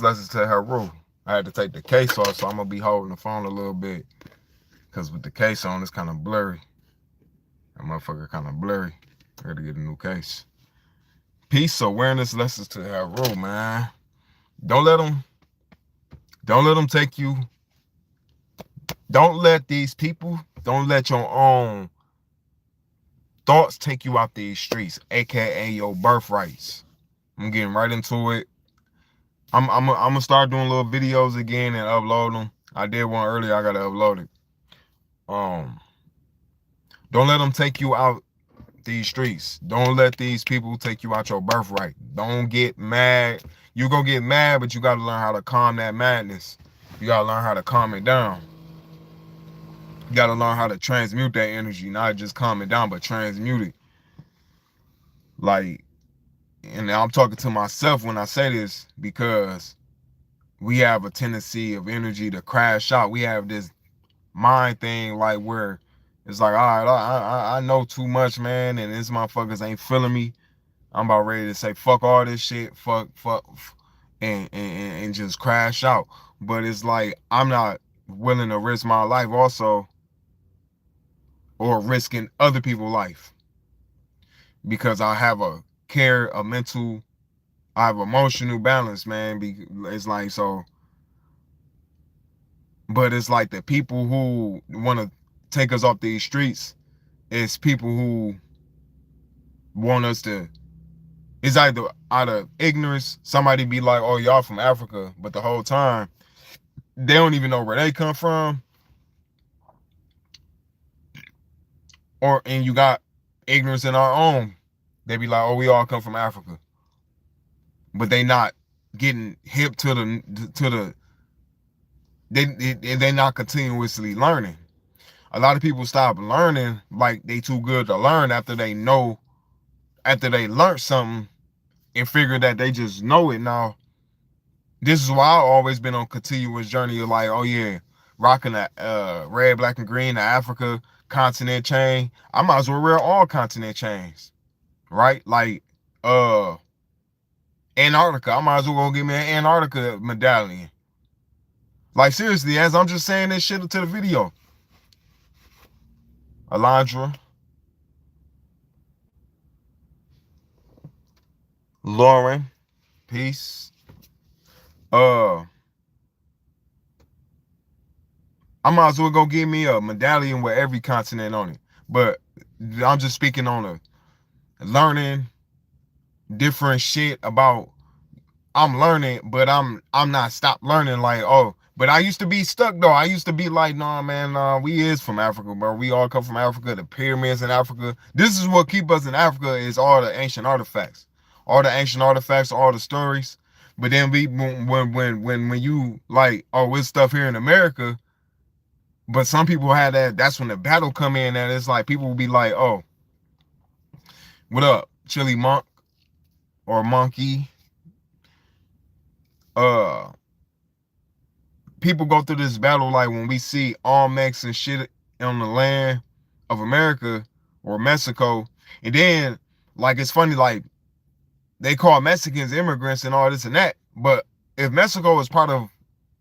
Lessons to her rule. I had to take the case off, so I'm gonna be holding the phone a little bit. Cause with the case on, it's kind of blurry. That motherfucker kind of blurry. I gotta get a new case. Peace, awareness, lessons to her rule, man. Don't let them. Don't let them take you. Don't let these people. Don't let your own thoughts take you out these streets, aka your birthrights. I'm getting right into it. I'm gonna start doing little videos again and upload them. I did one earlier. I gotta upload it. Um, don't let them take you out these streets. Don't let these people take you out your birthright. Don't get mad. You gonna get mad, but you gotta learn how to calm that madness. You gotta learn how to calm it down. You gotta learn how to transmute that energy, not just calm it down, but transmute it. Like, and I'm talking to myself when I say this because we have a tendency of energy to crash out. We have this mind thing like where it's like, all right, I know too much, man, and these motherfuckers ain't feeling me. I'm about ready to say fuck all this shit, fuck, and just crash out. But it's like I'm not willing to risk my life also, or risking other people's life, because I have a care, a mental, I have emotional balance, man. It's like so, but it's like the people who want to take us off these streets, it's people who want us to. It's either out of ignorance, somebody be like, "Oh, y'all from Africa," but the whole time they don't even know where they come from, and you got ignorance in our own. They be like, "Oh, we all come from Africa," but they not getting hip to the they not continuously learning. A lot of people stop learning like they too good to learn after they learn something and figure that they just know it now. This is why I've always been on continuous journey of like, oh yeah, rocking the red, black, and green, the Africa continent chain. I might as well wear all continent chains, right? Like Antarctica. I might as well go get me an Antarctica medallion. Like seriously, as I'm just saying this shit to the video. Alondra, Lauren, peace. Uh, I might as well go get me a medallion with every continent on it. But I'm just speaking on a learning different shit about. I'm learning, but I'm not stopped learning. Like, oh, but I used to be stuck though. I used to be like, nah, man, nah, we is from Africa, bro. We all come from Africa. The pyramids in Africa. This is what keep us in Africa is all the ancient artifacts, all the stories. But then when you like, oh, it's stuff here in America. But some people had that. That's when the battle come in, and it's like people will be like, oh, what up, Chili Monk or Monkey? Uh, People go through this battle like when we see all Mex and shit on the land of America or Mexico, and then like it's funny, like they call Mexicans immigrants and all this and that, but if Mexico is part of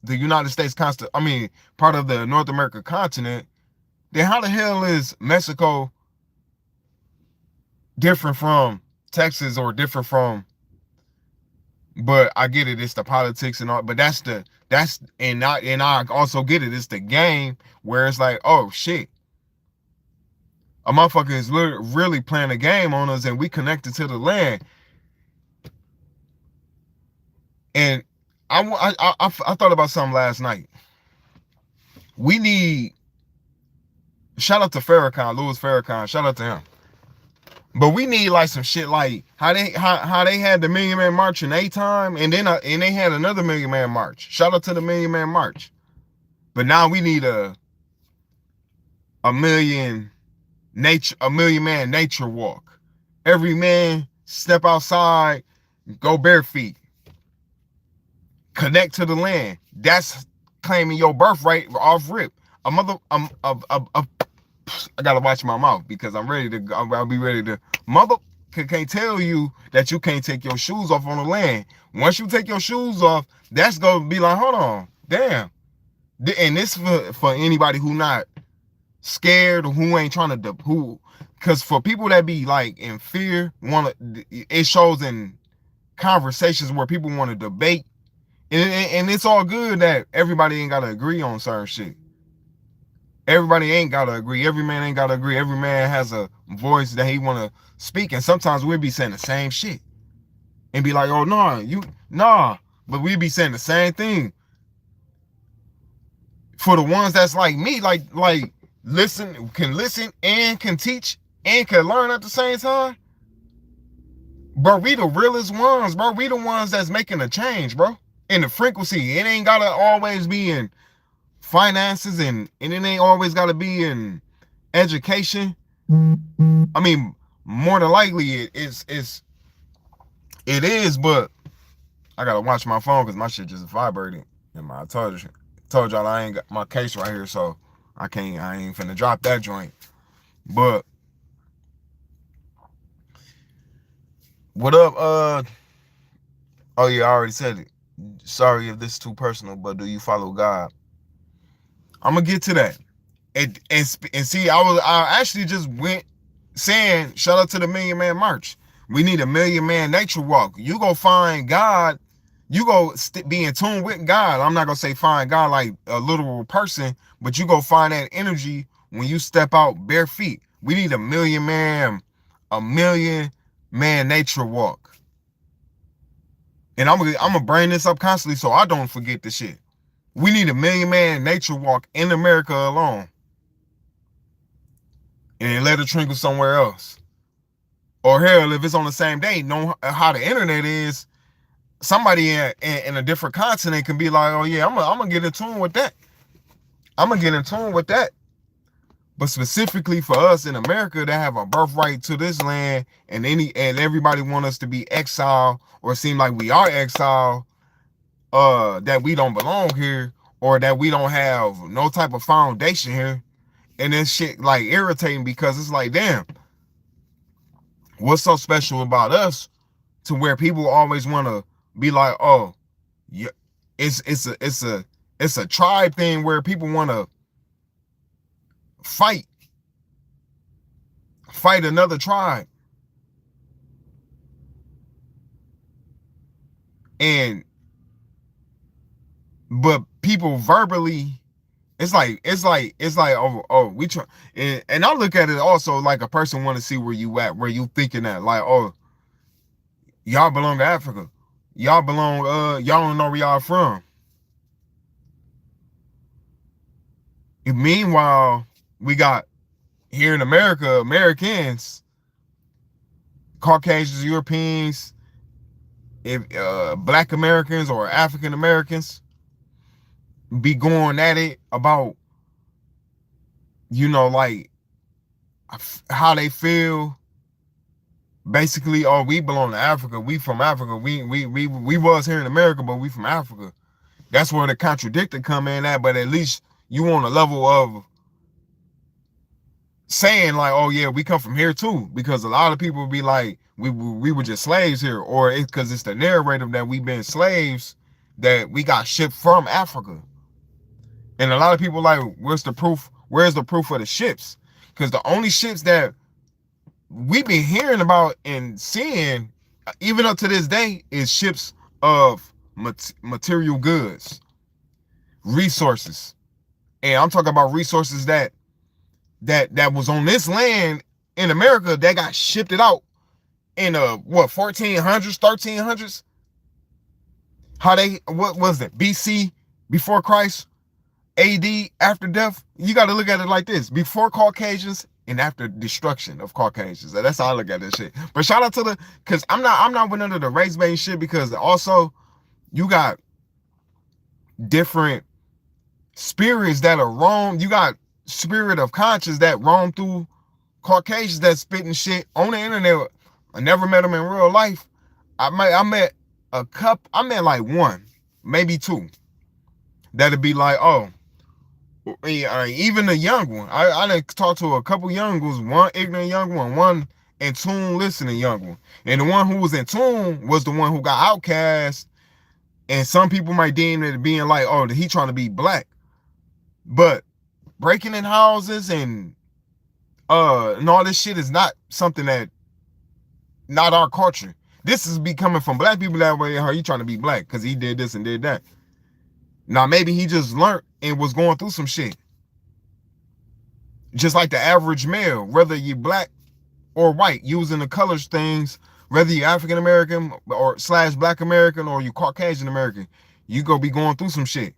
the United States part of the North America continent, then how the hell is Mexico different from Texas or different from? But I get it, it's the politics and all, but I also get it, it's the game where it's like, oh shit, a motherfucker is really playing a game on us and we connected to the land. And I thought about something last night. We need, shout out to Farrakhan, Louis Farrakhan, shout out to him. But we need like some shit like how they had the Million Man March in a time, and then and they had another Million Man March. Shout out to the Million Man March. But now we need a million man nature walk. Every man step outside, go bare feet, connect to the land. That's claiming your birthright off rip. I gotta watch my mouth because I'll be ready to can't tell you that you can't take your shoes off on the land. Once you take your shoes off, that's gonna be like, hold on, damn. And this for anybody who not scared or who ain't trying to who, because for people that be like in fear, it shows in conversations where people want to debate, and it's all good that everybody ain't gotta agree on certain shit. Everybody ain't gotta agree. Every man ain't gotta agree. Every man has a voice that he wanna speak, and sometimes we'll be saying the same shit and be like, oh nah, but we be saying the same thing. For the ones that's like me, like can listen and can teach and can learn at the same time, bro, we the realest ones, bro. We the ones that's making a change, bro. In the frequency, it ain't gotta always be in finances, and it ain't always gotta be in education. I mean, more than likely it is, but I gotta watch my phone because my shit just vibrating. And I told y'all I ain't got my case right here, so I ain't finna drop that joint. But what up? Oh yeah, I already said it. Sorry if this is too personal, but do you follow God? I'm gonna get to that. And see, I actually just went saying shout out to the Million Man March. We need a Million Man nature walk. You go find God. You go be in tune with God. I'm not gonna say find God like a literal person, but you go find that energy when you step out bare feet. We need a million man nature walk. And I'm gonna bring this up constantly so I don't forget the shit. We need a million man nature walk in America alone. And let it trickle somewhere else. Or hell, if it's on the same day, know how the internet is, somebody in a different continent can be like, oh yeah, I'm gonna get in tune with that. I'm gonna get in tune with that. But specifically for us in America that have a birthright to this land, and everybody want us to be exiled or seem like we are exiled, that we don't belong here, or that we don't have no type of foundation here. And this shit like irritating because it's like, damn, what's so special about us to where people always want to be like, oh, yeah, it's a tribe thing where people want to fight another tribe. But people verbally, it's like we try, and I look at it also like a person want to see where you at, where you thinking that like, oh, y'all belong to Africa, y'all don't know where y'all from. And meanwhile, we got here in America, Americans, Caucasians, Europeans, Black Americans or African Americans be going at it about, like how they feel. Basically, oh, we belong to Africa. We from Africa. We was here in America, but we from Africa. That's where the contradicted come in at. But at least you on a level of saying like, oh yeah, we come from here too, because a lot of people be like, we were just slaves here, or it's because it's the narrative that we've been slaves, that we got shipped from Africa. And a lot of people like, where's the proof? Where's the proof of the ships? Because the only ships that we've been hearing about and seeing, even up to this day, is ships of material goods, resources. And I'm talking about resources that was on this land in America that got shipped it out in 1400s, 1300s. What was it? BC, before Christ, AD, after death. You got to look at it like this: before Caucasians and after destruction of Caucasians. That's how I look at this shit. But shout out to because I'm not with none of the race-based shit, because also you got different spirits that are roam. You got spirit of conscience that roam through Caucasians that spitting shit on the internet. I never met them in real life. I met like one, maybe two, that'd be like, oh, even a young one. I done talked to a couple young ones, one ignorant young one in tune listening young one. And the one who was in tune was the one who got outcast. And some people might deem it being like, oh, he trying to be black. But breaking in houses and all this shit is not something that, not our culture. This is be coming from black people that way. How you trying to be black? Because he did this and did that. Now maybe he just learned and was going through some shit. Just like the average male, whether you black or white, using the colors things, whether you African American or / Black American or you Caucasian American, you go be going through some shit.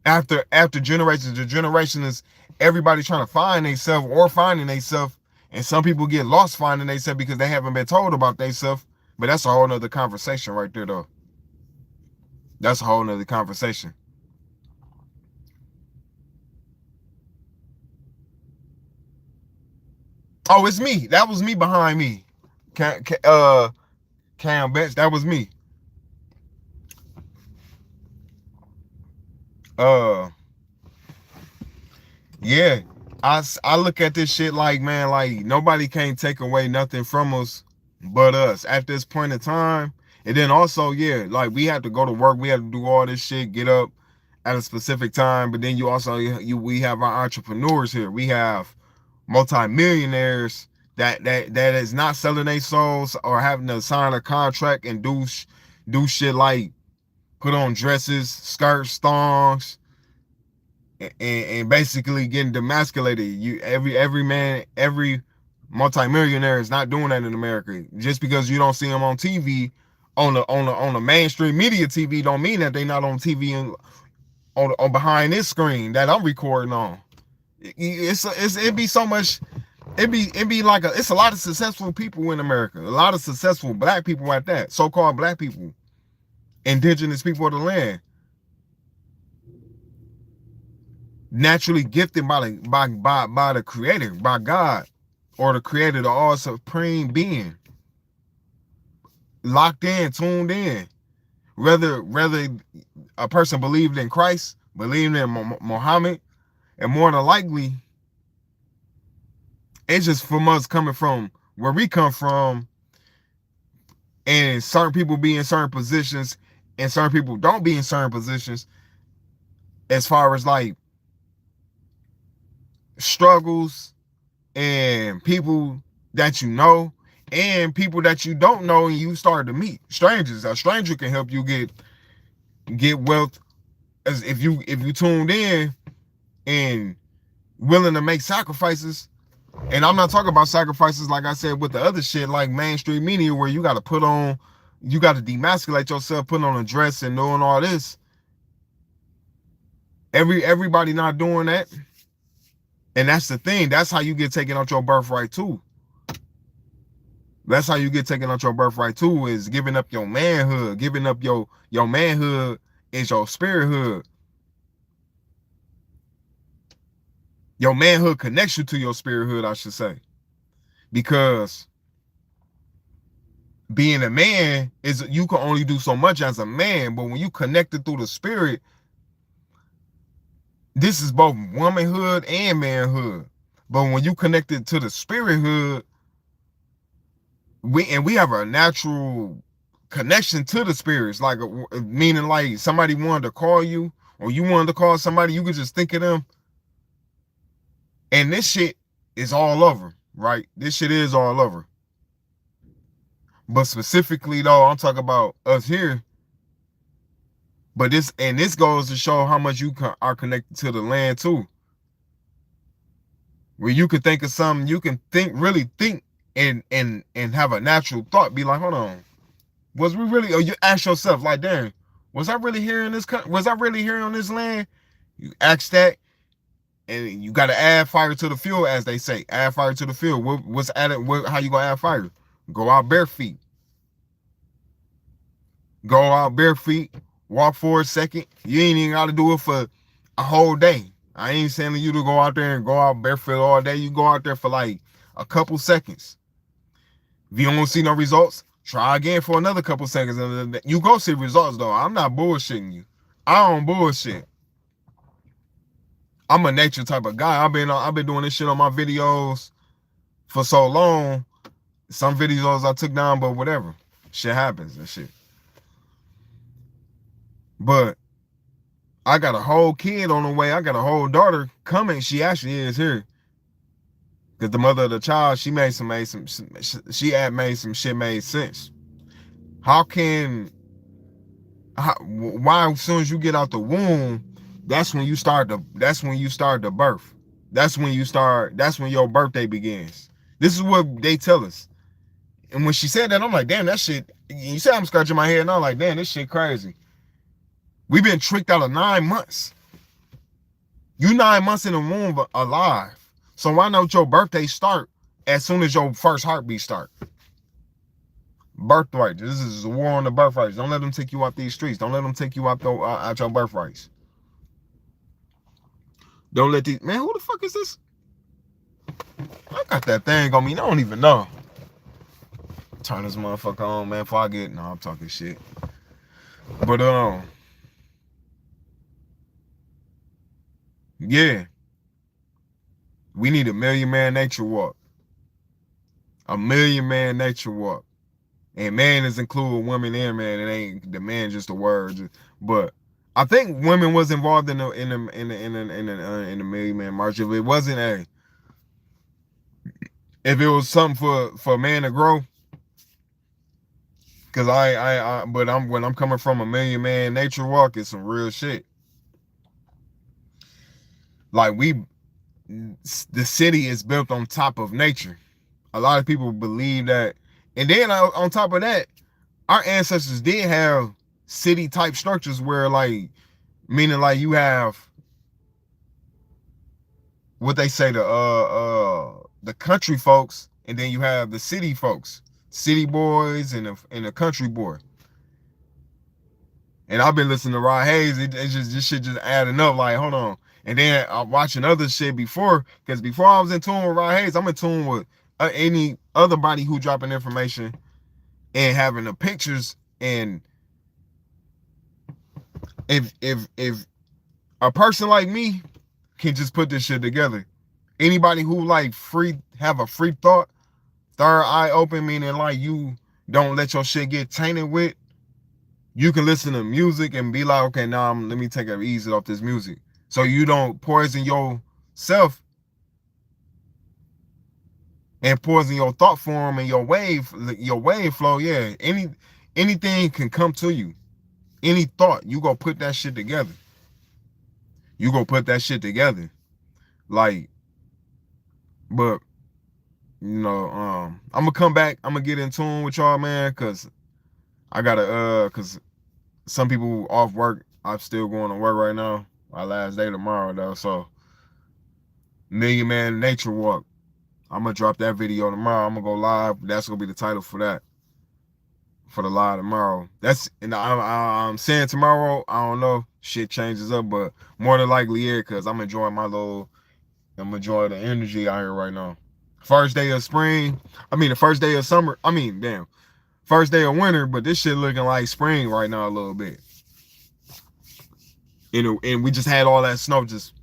After generations to generations, everybody trying to find themselves or finding themselves, and some people get lost finding themselves because they haven't been told about themselves. But that's a whole nother conversation right there, though. That's a whole nother conversation. Oh, it's me. That was me behind me. Cam Bench. That was me. Yeah. I look at this shit like, man, like nobody can't take away nothing from us but us at this point in time. And then also, yeah, like we have to go to work. We have to do all this shit, get up at a specific time. But then you also, we have our entrepreneurs here. We have multi-millionaires that is not selling their souls or having to sign a contract and do shit like put on dresses, skirts, thongs, and basically getting demasculated. Every multimillionaire is not doing that in America. Just because you don't see them on TV, on the mainstream media TV, don't mean that they not on TV and on behind this screen that I'm recording on. It'd be so much. It'd be like it's a lot of successful people in America, a lot of successful black people at that, so-called black people, indigenous people of the land, naturally gifted by the creator, by God, or the creator, the all supreme being, locked in, tuned in. Whether a person believed in Christ, believed in Muhammad, and more than likely, it's just from us coming from where we come from, and certain people be in certain positions, and certain people don't be in certain positions, as far as like struggles and people that you know and people that you don't know, and you start to meet strangers. A stranger can help you get wealth, as if you tuned in and willing to make sacrifices. And I'm not talking about sacrifices like I said with the other shit like mainstream media, where you got to demasculate yourself, put on a dress and doing all this. Everybody not doing that. And that's the thing. That's how you get taken out your birthright too. That's how you get taken out your birthright too, is giving up your manhood. Giving up your manhood is your spirithood. Your manhood connects you to your spirithood, I should say. Because being a man is, you can only do so much as a man, but when you connected through the spirit, this is both womanhood and manhood. But when you connected to the spirithood, we have a natural connection to the spirits, like meaning like somebody wanted to call you or you wanted to call somebody, you could just think of them. And this shit is all over, right? This shit is all over. But specifically though, I'm talking about us here. But this goes to show how much you are connected to the land too. Where you can think of something, you can really think and have a natural thought, be like, hold on, was we really, or you ask yourself like, damn, was I really here in this country? Was I really here on this land? You ask that, and you got to add fire to the fuel, as they say. Add fire to the fuel. What's added? How you gonna add fire? Go out bare feet. Go out bare feet. Walk for a second. You ain't even got to do it for a whole day. I ain't saying you to go out there and go out barefoot all day. You go out there for like a couple seconds. If you don't see no results, try again for another couple seconds. And you go see results though. I'm not bullshitting you. I don't bullshit. I'm a nature type of guy. I've been doing this shit on my videos for so long. some videos I took down, but whatever. Shit happens and shit. But I got a whole kid on the way. I got a whole daughter coming. She actually is here. Cause the mother of the child, she made some she had made some shit made sense. How can why as soon as you get out the womb, that's when you start the birth. That's when your birthday begins. This is what they tell us. And when she said that, I'm like, damn, that shit, you said I'm scratching my head, and I'm like, damn, this shit crazy. We've been tricked out of 9 months. You 9 months in the womb alive. So why not your birthday start as soon as your first heartbeat start? Birthrights. This is a war on the birthrights. Don't let them take you out these streets. Don't let them take you out your birthrights. Don't let these, man, who the fuck is this? I got that thing on me. I don't even know. Turn this motherfucker on, man, before I get, no, I'm talking shit. But, yeah. We need a million man nature walk. A million man nature walk. And man is included women and man. It ain't the man just a word. But I think women was involved in the Million Man March. If it wasn't if it was something for a man to grow, because when I'm coming from a million man nature walk, it's some real shit. Like the city is built on top of nature. A lot of people believe that, and then on top of that, our ancestors did have city type structures where, like, meaning like you have what they say, the country folks, and then you have the city folks, city boys and the country boy. And I've been listening to Rod Hayes. It's just this shit just adding up. Like, hold on. And then I'm watching other shit before, because before I was in tune with Rod Hayes, I'm in tune with any other body who dropping information and having the pictures. And if a person like me can just put this shit together, anybody who like have a free thought, third eye open, meaning like you don't let your shit get tainted with, you can listen to music and be like, okay, now let me take it easy off this music, so you don't poison yourself and poison your thought form and your wave flow. Yeah, anything can come to you. Any thought, you go put that shit together. You go put that shit together. Like, but I'm gonna come back. I'm gonna get in tune with y'all, man, cause I gotta cause some people off work. I'm still going to work right now. My last day tomorrow though. So Million Man Nature Walk. I'm gonna drop that video tomorrow. I'm gonna go live. That's gonna be the title for that. For the live tomorrow. And I'm saying tomorrow. I don't know. Shit changes up, but more than likely, yeah, because I'm enjoying the energy out here right now. First day of spring. I mean, the first day of summer. I mean, damn. First day of winter, but this shit looking like spring right now a little bit. And we just had all that snow. Just,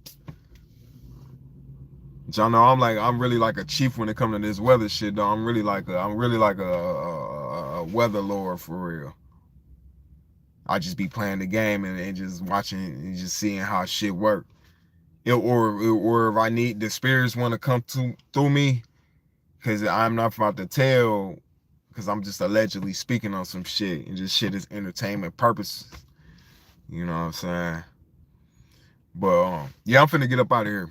y'all know, I'm really like a chief when it comes to this weather shit, though. I'm really like a weather lord for real. I just be playing the game and just watching and just seeing how shit work. Or if I need the spirits want to come through me, because I'm not about to tell, because I'm just allegedly speaking on some shit, and just shit is entertainment purposes. You know what I'm saying? But yeah, I'm finna get up out of here.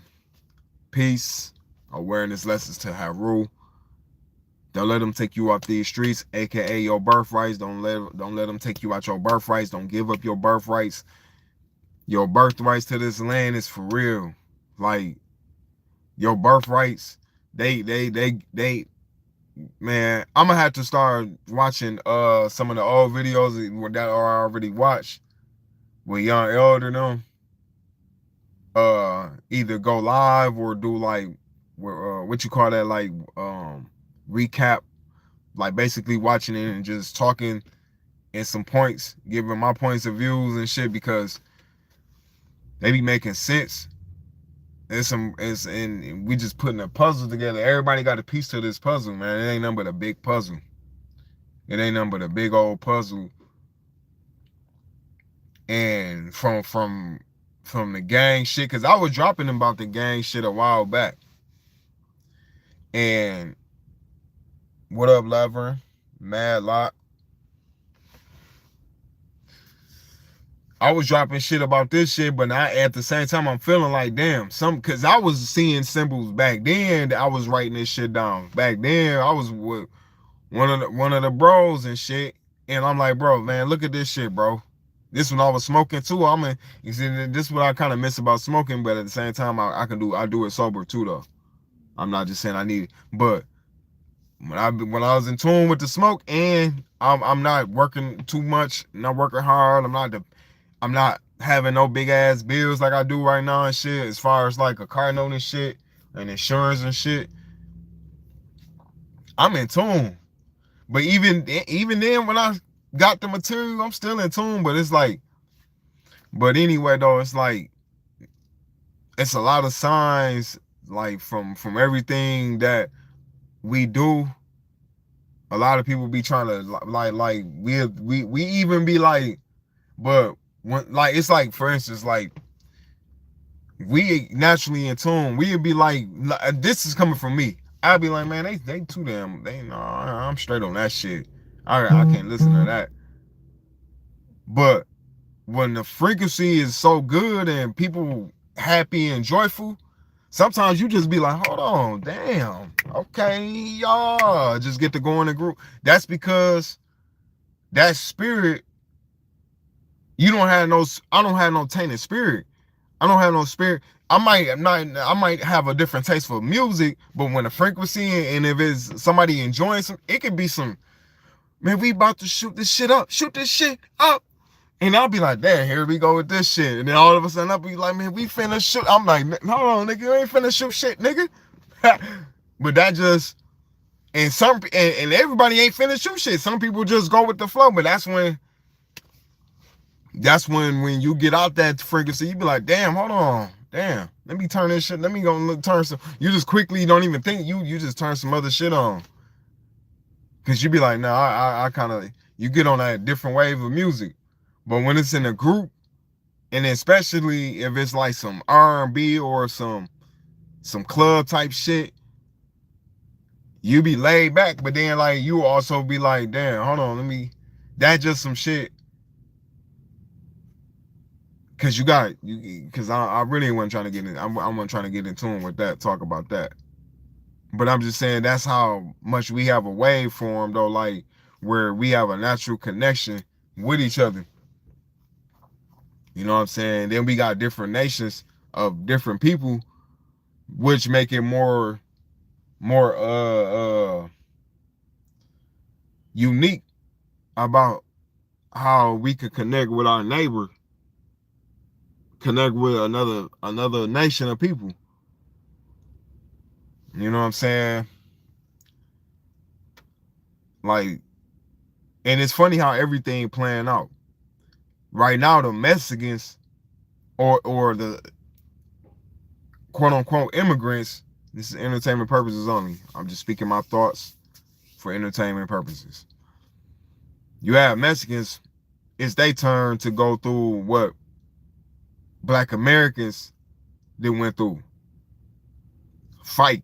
Peace. Awareness lessons to Haru. Don't let them take you off these streets, aka your birthrights. Don't let them take you out your birthrights. Don't give up your birthrights. Your birthrights to this land is for real. Like, your birthrights, they man, I'm gonna have to start watching some of the old videos that are already watched with Young Elder them. Either go live or do like what you call that, like recap, like basically watching it and just talking and some points, giving my points of views and shit, because they be making sense. and we just putting a puzzle together. Everybody got a piece to this puzzle, man. It ain't nothing but a big puzzle. It ain't nothing but a big old puzzle. And from the gang shit, cause I was dropping about the gang shit a while back. And what up, Laverne? Mad Lock. I was dropping shit about this shit, but at the same time, I'm feeling like, damn, cause I was seeing symbols back then. I was writing this shit down. Back then, I was with one of the bros and shit, and I'm like, bro, man, look at this shit, bro. This when I was smoking too. You see, this is what I kind of miss about smoking, but at the same time, I do it sober too, though. I'm not just saying I need it, but when I was in tune with the smoke, and I'm not working too much, not working hard. I'm not having no big ass bills like I do right now and shit, as far as like a car note and shit and insurance and shit. I'm in tune. But even then, when I got the material, I'm still in tune. But it's like, but anyway, though, it's like, it's a lot of signs, like from everything that we do. A lot of people be trying to like we even be like, but when, like, it's like, for instance, like, we naturally in tune. We'd be like, this is coming from me. I'd be like, man, they too damn, I'm straight on that shit. I can't listen to that. But when the frequency is so good and people happy and joyful, sometimes you just be like, hold on, damn, okay, y'all just get to go in the group. That's because that spirit, I don't have no tainted spirit. I don't have no spirit. I might have a different taste for music, but when the frequency, and if it's somebody enjoying it could be some, man, we about to shoot this shit up. And I'll be like, damn, here we go with this shit. And then all of a sudden I'll be like, man, we finna shoot. I'm like, hold on, nigga, you ain't finna shoot shit, nigga. But that just, and everybody ain't finna shoot shit. Some people just go with the flow, but that's when you get out that frequency, you be like, damn, hold on. Damn, let me turn this shit. Let me go turn some. You just quickly don't even think, you just turn some other shit on. Cause you be like, no, I kind of, you get on that different wave of music. But when it's in a group, and especially if it's like some R&B or some club type shit, you be laid back, but then like you also be like, damn, hold on, that's just some shit. Cause I really wasn't trying to get in. I wasn't trying to get in tune with that, talk about that. But I'm just saying that's how much we have a waveform though, like where we have a natural connection with each other. You know what I'm saying? Then we got different nations of different people, which make it more unique about how we could connect with our neighbor, connect with another nation of people. You know what I'm saying? Like, and it's funny how everything playing out. Right now, the Mexicans or the quote unquote immigrants, this is entertainment purposes only. I'm just speaking my thoughts for entertainment purposes. You have Mexicans, it's their turn to go through what Black Americans they went through. Fight.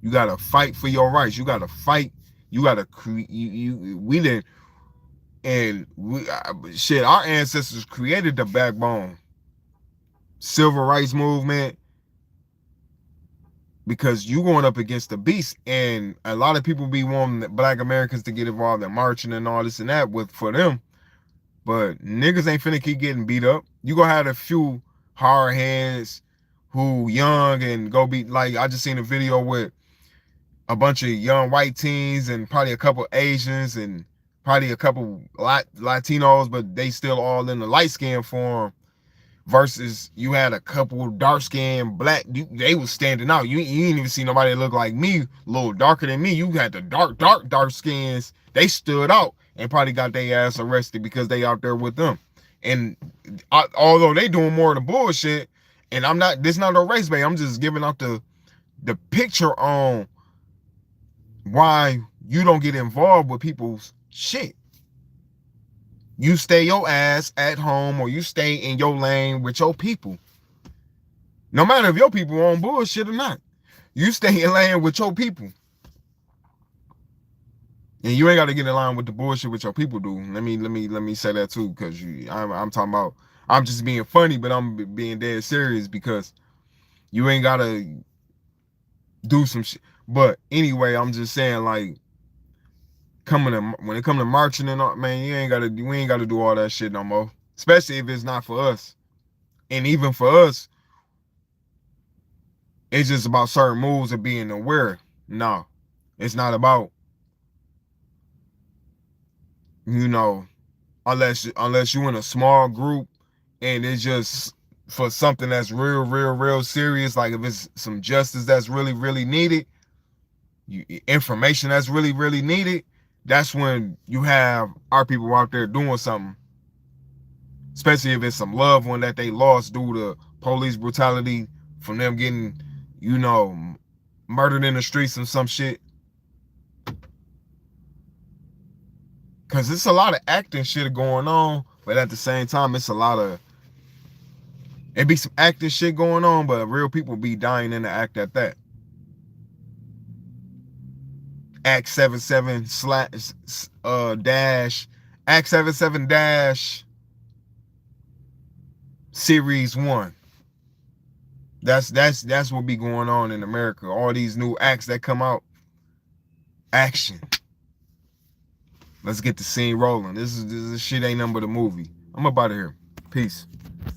You gotta fight for your rights. You gotta fight. You gotta create. We didn't. And shit, our ancestors created the backbone. Civil rights movement, because you going up against the beast, and a lot of people be wanting Black Americans to get involved in marching and all this and that for them, but niggas ain't finna keep getting beat up. You gonna have a few hard heads who young and go be like, I just seen a video with a bunch of young white teens and probably a couple Asians and probably a couple Latinos, but they still all in the light skin form, versus you had a couple dark skin black, they was standing out. You ain't even see nobody that looked like me, a little darker than me. You had the dark skins, they stood out and probably got their ass arrested because they out there with them. And although they doing more of the bullshit, And I'm not, this not a race bait. I'm just giving out the picture on why you don't get involved with people's shit. You stay your ass at home or you stay in your lane with your people. No matter if your people on bullshit or not. You stay in lane with your people. And you ain't got to get in line with the bullshit with your people do. Let me say that too, because I'm talking about, I'm just being funny, but I'm being dead serious because you ain't gotta do some shit. But anyway, I'm just saying, like, when it come to marching and all, man, we ain't gotta do all that shit no more. Especially if it's not for us. And even for us, it's just about certain moves of being aware. No, it's not about, you know, unless you in a small group and it's just for something that's real serious, like if it's some justice that's really needed, information that's really needed, that's when you have our people out there doing something, especially if it's some loved one that they lost due to police brutality, from them getting, you know, murdered in the streets and some shit. Cause it's a lot of acting shit going on, but at the same time, it be some acting shit going on, but real people be dying in the act at that. Act 77 dash Act 77 dash Series 1. That's what be going on in America. All these new acts that come out. Action. Let's get the scene rolling. This shit ain't nothing but a movie. I'm up out of here. Peace.